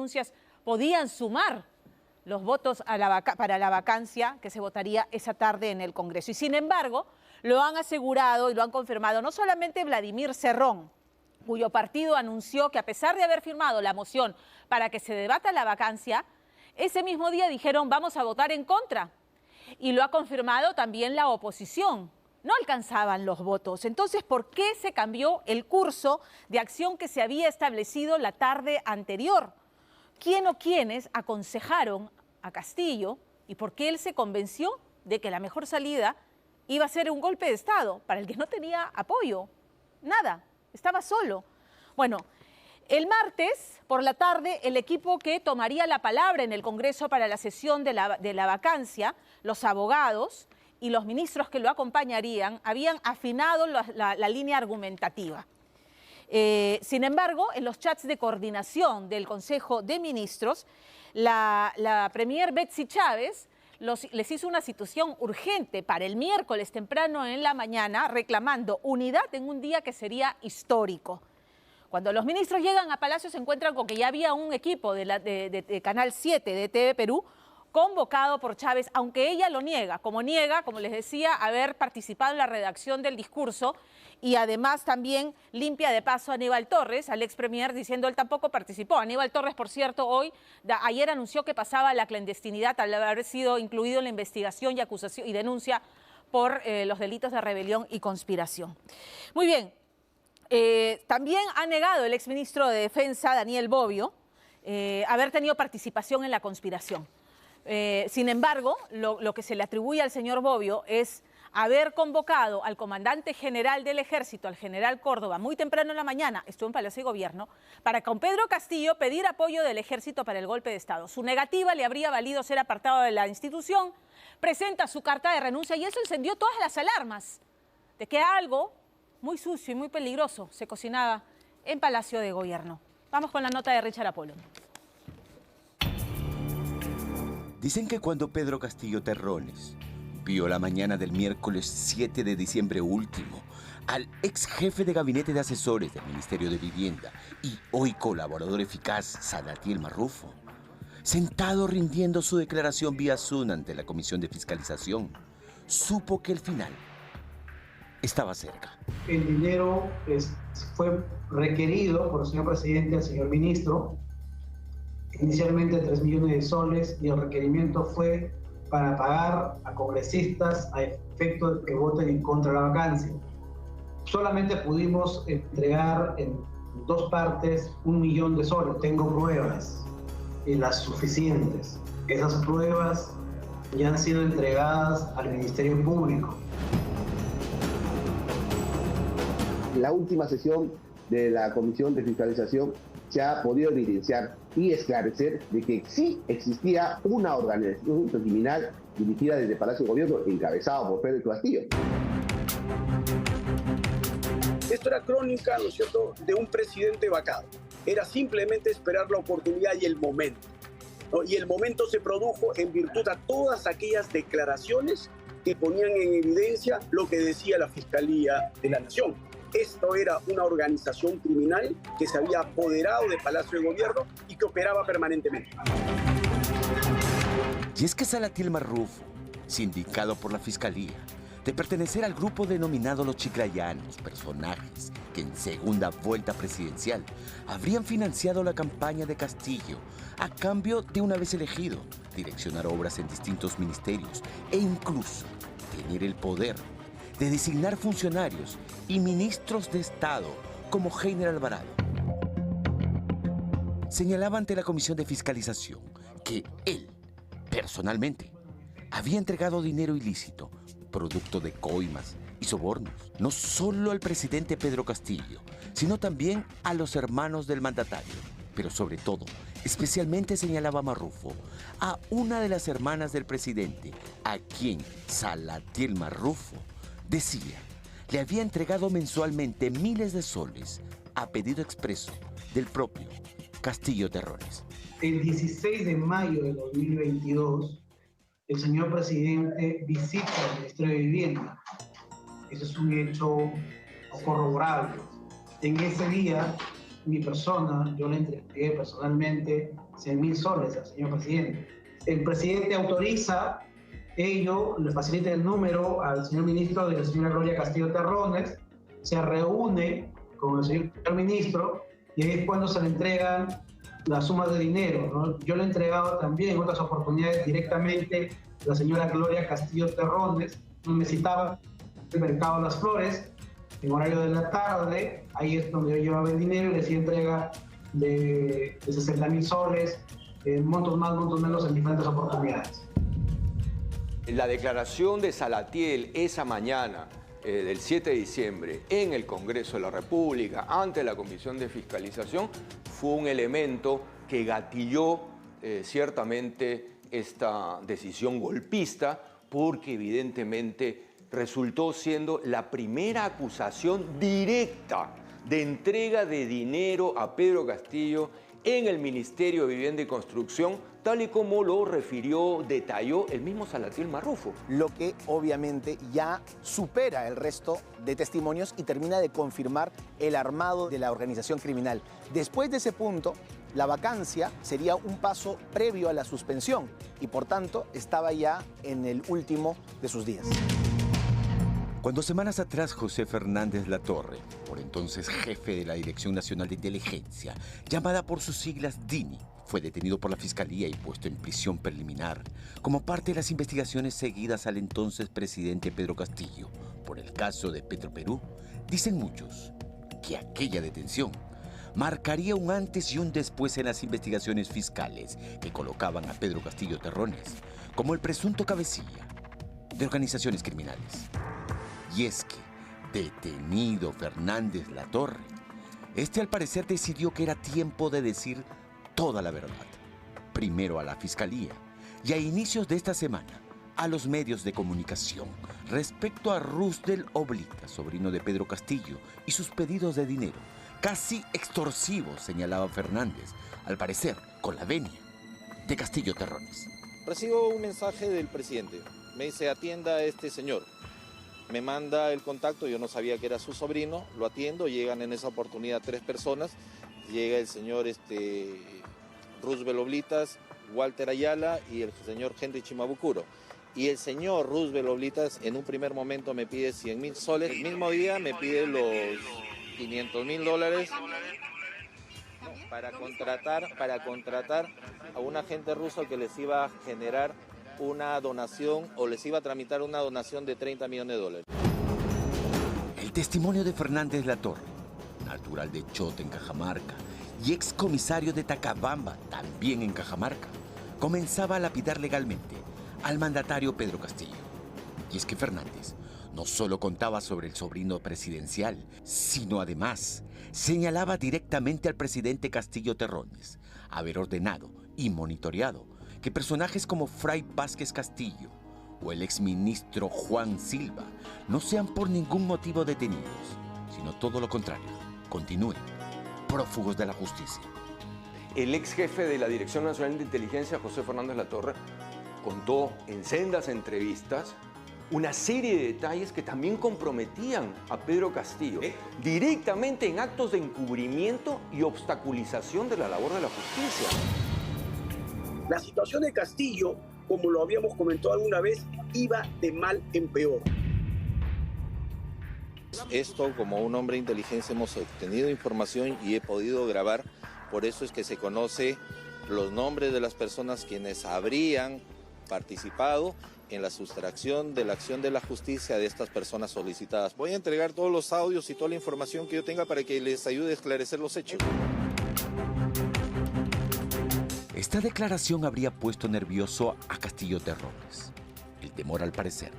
renuncias podían sumar los votos para la vacancia que se votaría esa tarde en el Congreso. Y sin embargo, lo han asegurado y lo han confirmado no solamente Vladimir Cerrón, cuyo partido anunció que a pesar de haber firmado la moción para que se debata la vacancia, ese mismo día dijeron vamos a votar en contra. Y lo ha confirmado también la oposición. No alcanzaban los votos. Entonces, ¿por qué se cambió el curso de acción que se había establecido la tarde anterior? ¿Quién o quiénes aconsejaron a Castillo y por qué él se convenció de que la mejor salida iba a ser un golpe de Estado para el que no tenía apoyo? Nada, estaba solo. Bueno, el martes por la tarde, el equipo que tomaría la palabra en el Congreso para la sesión de la vacancia, los abogados y los ministros que lo acompañarían, habían afinado la línea argumentativa. Sin embargo, en los chats de coordinación del Consejo de Ministros, la premier Betsy Chávez les hizo una situación urgente para el miércoles temprano en la mañana, reclamando unidad en un día que sería histórico. Cuando los ministros llegan a Palacio se encuentran con que ya había un equipo de Canal 7 de TV Perú convocado por Chávez, aunque ella lo niega, como les decía, haber participado en la redacción del discurso, y además también limpia de paso a Aníbal Torres, al ex premier, diciendo él tampoco participó. Aníbal Torres, por cierto, ayer anunció que pasaba la clandestinidad al haber sido incluido en la investigación y acusación y denuncia por los delitos de rebelión y conspiración. Muy bien, también ha negado el exministro de Defensa, Daniel Bobbio, haber tenido participación en la conspiración. Sin embargo, lo que se le atribuye al señor Bobbio es haber convocado al comandante general del Ejército, al general Córdoba, muy temprano en la mañana, estuvo en Palacio de Gobierno, para con Pedro Castillo pedir apoyo del Ejército para el golpe de Estado. Su negativa le habría valido ser apartado de la institución, presenta su carta de renuncia y eso encendió todas las alarmas de que algo muy sucio y muy peligroso se cocinaba en Palacio de Gobierno. Vamos con la nota de Richard Apolo. Dicen que cuando Pedro Castillo Terrones vio la mañana del miércoles 7 de diciembre último al ex jefe de gabinete de asesores del Ministerio de Vivienda y hoy colaborador eficaz Salatiel Marrufo, sentado rindiendo su declaración vía Zoom ante la Comisión de Fiscalización, supo que el final estaba cerca. El dinero fue requerido por el señor presidente al señor ministro, inicialmente 3 millones de soles, y el requerimiento fue para pagar a congresistas a efecto de que voten en contra de la vacancia. Solamente pudimos entregar en 2 partes 1 millón de soles. Tengo pruebas, y las suficientes. Esas pruebas ya han sido entregadas al Ministerio Público. En la última sesión de la Comisión de Fiscalización se ha podido evidenciar y esclarecer de que sí existía una organización criminal dirigida desde Palacio de Gobierno, encabezado por Pedro Castillo. Esto era crónica, ¿no es cierto?, de un presidente vacado. Era simplemente esperar la oportunidad y el momento, ¿no? Y el momento se produjo en virtud a todas aquellas declaraciones que ponían en evidencia lo que decía la Fiscalía de la Nación. Esto era una organización criminal que se había apoderado del Palacio de Gobierno y que operaba permanentemente. Y es que Salatiel Marrufo, sindicado por la Fiscalía, de pertenecer al grupo denominado Los Chiclayanos, personajes que en segunda vuelta presidencial habrían financiado la campaña de Castillo a cambio de, una vez elegido, direccionar obras en distintos ministerios e incluso tener el poder de designar funcionarios y ministros de Estado como Heiner Alvarado. Señalaba ante la Comisión de Fiscalización que él, personalmente, había entregado dinero ilícito, producto de coimas y sobornos, no solo al presidente Pedro Castillo, sino también a los hermanos del mandatario, pero sobre todo, especialmente señalaba Marrufo, a una de las hermanas del presidente, a quien Salatiel Marrufo decía, le había entregado mensualmente miles de soles a pedido expreso del propio Castillo Terrones. El 16 de mayo de 2022, el señor presidente visita el Ministerio de Vivienda. Eso es un hecho corroborable. En ese día, mi persona, yo le entregué personalmente 100.000 soles al señor presidente. El presidente autoriza ello, le facilita el número al señor ministro de la señora Gloria Castillo Terrones, se reúne con el señor ministro y ahí es cuando se le entregan las sumas de dinero, ¿no? Yo le he entregado también en otras oportunidades directamente a la señora Gloria Castillo Terrones, me citaba el mercado de las flores, en horario de la tarde, ahí es donde yo llevaba el dinero y le hacía entrega de 60.000 soles, montos más, montos menos en diferentes oportunidades. La declaración de Salatiel esa mañana del 7 de diciembre en el Congreso de la República ante la Comisión de Fiscalización fue un elemento que gatilló ciertamente esta decisión golpista porque evidentemente resultó siendo la primera acusación directa de entrega de dinero a Pedro Castillo en el Ministerio de Vivienda y Construcción, tal y como lo refirió, detalló el mismo Salatiel Marrufo. Lo que obviamente ya supera el resto de testimonios y termina de confirmar el armado de la organización criminal. Después de ese punto, la vacancia sería un paso previo a la suspensión y por tanto estaba ya en el último de sus días. Cuando semanas atrás José Fernández Latorre, por entonces jefe de la Dirección Nacional de Inteligencia, llamada por sus siglas DINI, fue detenido por la Fiscalía y puesto en prisión preliminar como parte de las investigaciones seguidas al entonces presidente Pedro Castillo por el caso de Petroperú, dicen muchos que aquella detención marcaría un antes y un después en las investigaciones fiscales que colocaban a Pedro Castillo Terrones como el presunto cabecilla de organizaciones criminales. Y es que, detenido Fernández Latorre, este al parecer decidió que era tiempo de decir toda la verdad. Primero a la Fiscalía y a inicios de esta semana a los medios de comunicación respecto a Roosevelt Oblitas, sobrino de Pedro Castillo, y sus pedidos de dinero, casi extorsivos, señalaba Fernández, al parecer con la venia de Castillo Terrones. Recibo un mensaje del presidente, me dice atienda a este señor. Me manda el contacto, yo no sabía que era su sobrino, lo atiendo, llegan en esa oportunidad 3 personas, llega el señor Roosevelt Oblitas, Walter Ayala y el señor Henry Chimabucuro. Y el señor Roosevelt Oblitas en un primer momento me pide 100.000 soles, el mismo día me pide los $500.000 para contratar a un agente ruso que les iba a generar una donación o les iba a tramitar una donación de $30 millones. El testimonio de Fernández Latorre, natural de Chota en Cajamarca y excomisario de Tacabamba, también en Cajamarca, comenzaba a lapidar legalmente al mandatario Pedro Castillo. Y es que Fernández no solo contaba sobre el sobrino presidencial, sino además señalaba directamente al presidente Castillo Terrones haber ordenado y monitoreado que personajes como Fray Vázquez Castillo o el exministro Juan Silva no sean por ningún motivo detenidos, sino todo lo contrario, continúen prófugos de la justicia. El ex jefe de la Dirección Nacional de Inteligencia, José Fernández Latorre, contó en sendas entrevistas una serie de detalles que también comprometían a Pedro Castillo directamente en actos de encubrimiento y obstaculización de la labor de la justicia. La situación de Castillo, como lo habíamos comentado alguna vez, iba de mal en peor. Esto, como un hombre de inteligencia, hemos obtenido información y he podido grabar. Por eso es que se conoce los nombres de las personas quienes habrían participado en la sustracción de la acción de la justicia de estas personas solicitadas. Voy a entregar todos los audios y toda la información que yo tenga para que les ayude a esclarecer los hechos. Esta declaración habría puesto nervioso a Castillo Terrones. El temor, al parecer,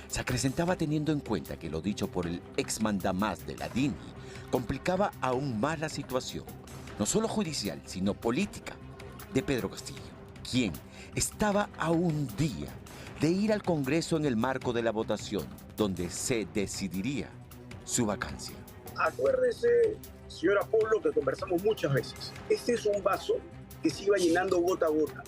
se acrecentaba teniendo en cuenta que lo dicho por el exmandamás de la DINI complicaba aún más la situación, no solo judicial, sino política, de Pedro Castillo, quien estaba a un día de ir al Congreso en el marco de la votación, donde se decidiría su vacancia. Acuérdese, señora Polo, que conversamos muchas veces. Este es un vaso que se iba llenando gota a gota.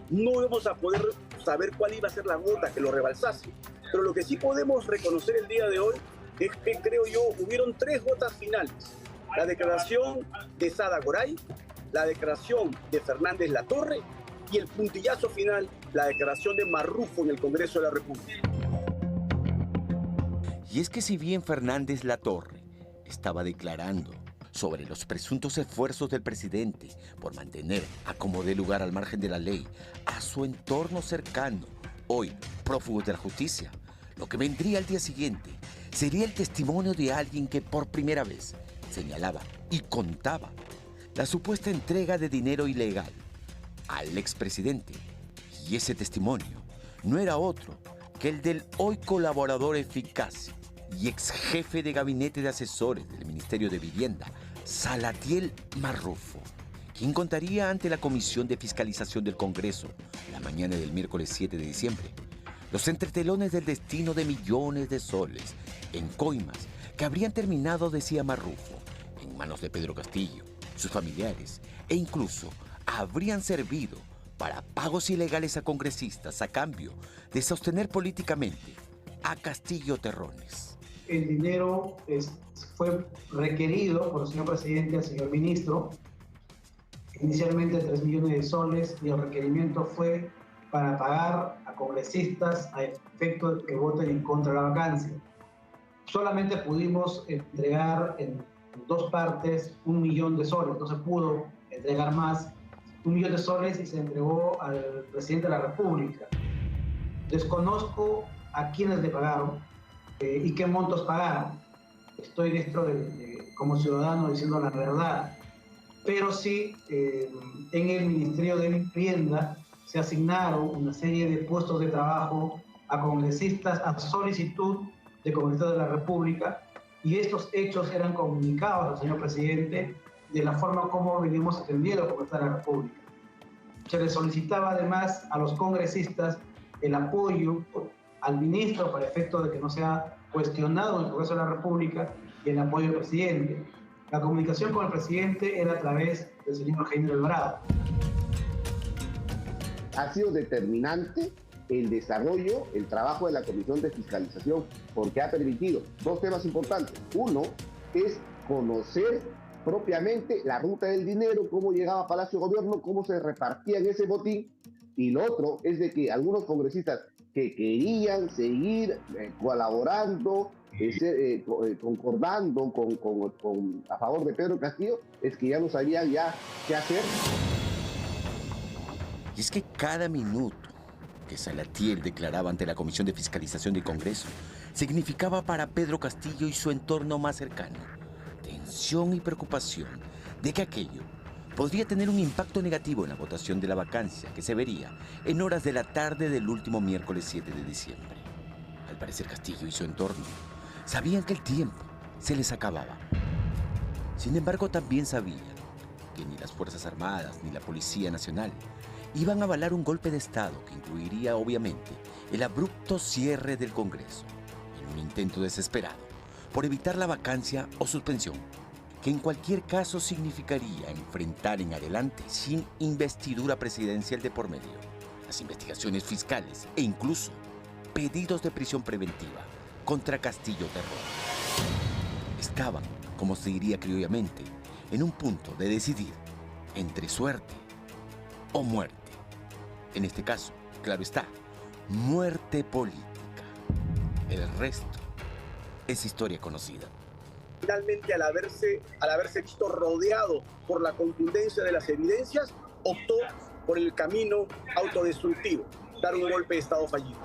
No íbamos a poder saber cuál iba a ser la gota que lo rebalsase. Pero lo que sí podemos reconocer el día de hoy es que, creo yo, hubieron 3 gotas finales. La declaración de Sada Goray, la declaración de Fernández Latorre y el puntillazo final, la declaración de Marrufo en el Congreso de la República. Y es que si bien Fernández Latorre estaba declarando sobre los presuntos esfuerzos del presidente por mantener a como dé lugar al margen de la ley a su entorno cercano, hoy prófugos de la justicia, lo que vendría al día siguiente sería el testimonio de alguien que por primera vez señalaba y contaba la supuesta entrega de dinero ilegal al expresidente. Y ese testimonio no era otro que el del hoy colaborador eficaz y ex jefe de gabinete de asesores del Ministerio de Vivienda, Salatiel Marrufo, quien contaría ante la Comisión de Fiscalización del Congreso la mañana del miércoles 7 de diciembre los entretelones del destino de millones de soles en coimas que habrían terminado, decía Marrufo, en manos de Pedro Castillo, sus familiares, e incluso habrían servido para pagos ilegales a congresistas a cambio de sostener políticamente a Castillo Terrones. El dinero fue requerido por el señor presidente al señor ministro, inicialmente 3 millones de soles, y el requerimiento fue para pagar a congresistas a efecto de que voten en contra de la vacancia. Solamente pudimos entregar en 2 partes 1 millón de soles, no se pudo entregar más. 1 millón de soles y se entregó al presidente de la República. Desconozco a quiénes le pagaron y qué montos pagaron. Estoy dentro como ciudadano diciendo la verdad. Pero sí, en el Ministerio de Vivienda se asignaron una serie de puestos de trabajo a congresistas a solicitud de congresistas de la República, y estos hechos eran comunicados al señor presidente de la forma como venimos atendiendo como está la República. Se les solicitaba además a los congresistas el apoyo al ministro para efecto de que no sea cuestionado en el Congreso de la República, y el apoyo del presidente. La comunicación con el presidente era a través del señor Jaime Alvarado. Ha sido determinante el desarrollo, el trabajo de la Comisión de Fiscalización, porque ha permitido 2 temas importantes. Uno es conocer propiamente la ruta del dinero, cómo llegaba a Palacio de Gobierno, cómo se repartía en ese botín, y lo otro es de que algunos congresistas que querían seguir colaborando, concordando a favor de Pedro Castillo, es que ya no sabían qué hacer. Y es que cada minuto que Salatiel declaraba ante la Comisión de Fiscalización del Congreso significaba para Pedro Castillo y su entorno más cercano tensión y preocupación de que aquello podría tener un impacto negativo en la votación de la vacancia que se vería en horas de la tarde del último miércoles 7 de diciembre. Al parecer, Castillo y su entorno sabían que el tiempo se les acababa. Sin embargo, también sabían que ni las Fuerzas Armadas ni la Policía Nacional iban a avalar un golpe de Estado que incluiría, obviamente, el abrupto cierre del Congreso, en un intento desesperado por evitar la vacancia o suspensión, que en cualquier caso significaría enfrentar en adelante, sin investidura presidencial de por medio, las investigaciones fiscales e incluso pedidos de prisión preventiva contra Castillo Terrones. Estaban, como se diría criollamente, en un punto de decidir entre suerte o muerte. En este caso, claro está, muerte política. El resto es historia conocida. Finalmente, al haberse visto rodeado por la contundencia de las evidencias, optó por el camino autodestructivo, dar un golpe de Estado fallido.